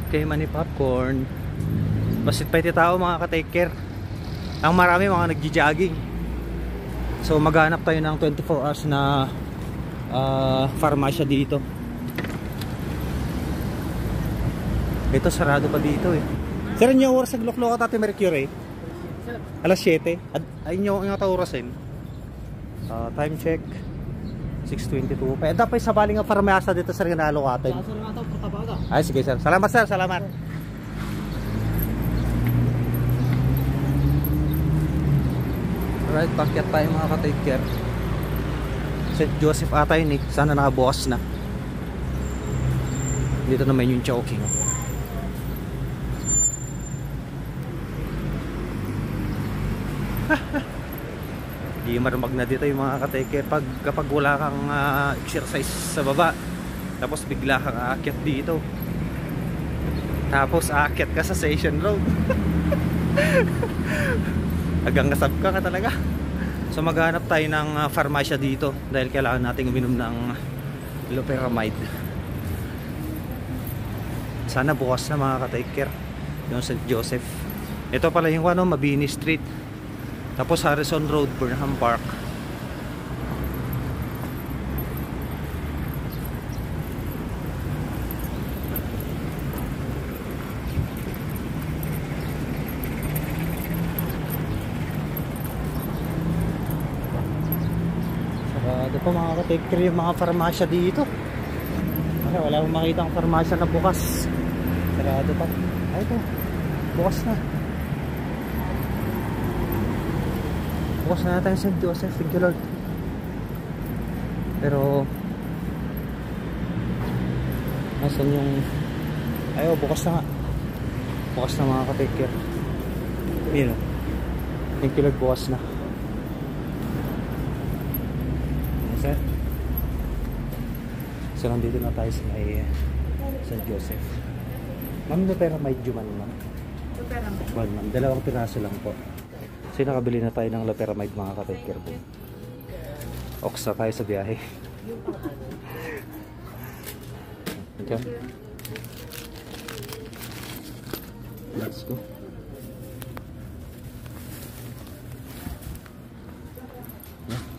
kay Manny Popcorn. Basit pa iti tao mga ka-take care. Ang marami mga nagji-jogging. So maghanap tayo ng 24 hours na farmasya dito. Ito sarado pa dito eh. Sir, nyo oras sa Gloklo ka Tate Mercury? Alas 7. Ayun nyo ang oras eh. Time check 6:22. Pwede pa sa baling nga farmasya dito sa Rinalo Katen. Ay sige sir. Salamat sir, salamat. Alright, pakyat tayo mga ka-take care. St. Joseph ata yun eh. Sana nakabukas na. Dito naman yung Chowking. Hindi marumag na dito yung mga ka-take care kapag wala kang exercise sa baba. Tapos bigla kang aakyat dito. Tapos aakyat ka sa Station Road. Hanggang nasab ka talaga. So maghanap tayo ng farmasya dito dahil kailangan natin uminom ng loperamide. Sana bukas na mga ka-take care yung St. Joseph. Ito pala yung Mabini Street. Tapos Harrison Road, Burnham Park. Sarado pa mga ka-take care yung mga farmasya dito. Wala akong makita ang farmasya na bukas. Sarado pa. Ay ito, bukas na. Bukas na natin St. Joseph. Thank you Lord. Pero nasan yung ayo, bukas na nga. Bukas na mga ka-take care. Yun. Thank you Lord, bukas na. Okay. So nandito na tayo sa may St. Joseph. Ma'am, loperamide man ma'am? Loperamide. Well, ma'am, dalawang piraso lang po. So nakabili na tayo ng loperamide mga ka-take care po. Oksa tayo sa biyahe. Okay. Let's go.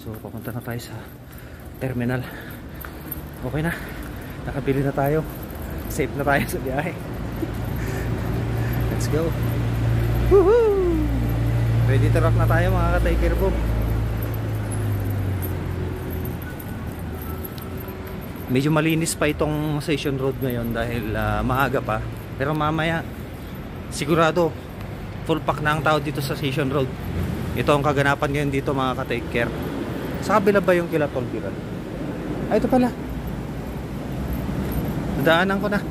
So papunta na tayo sa terminal. Okay na. Nakabili na tayo. Safe na tayo sa biyahe. Let's go. Woohoo! Ready to rock na tayo mga ka-take care po. Medyo malinis pa itong Station Road ngayon dahil maaga pa. Pero mamaya sigurado full pack na ang tao dito sa Station Road. Ito ang kaganapan ngayon dito mga ka-take care. Sa kabila ba yung Kilatol Biran? Ay ito pala. Daanan ko na.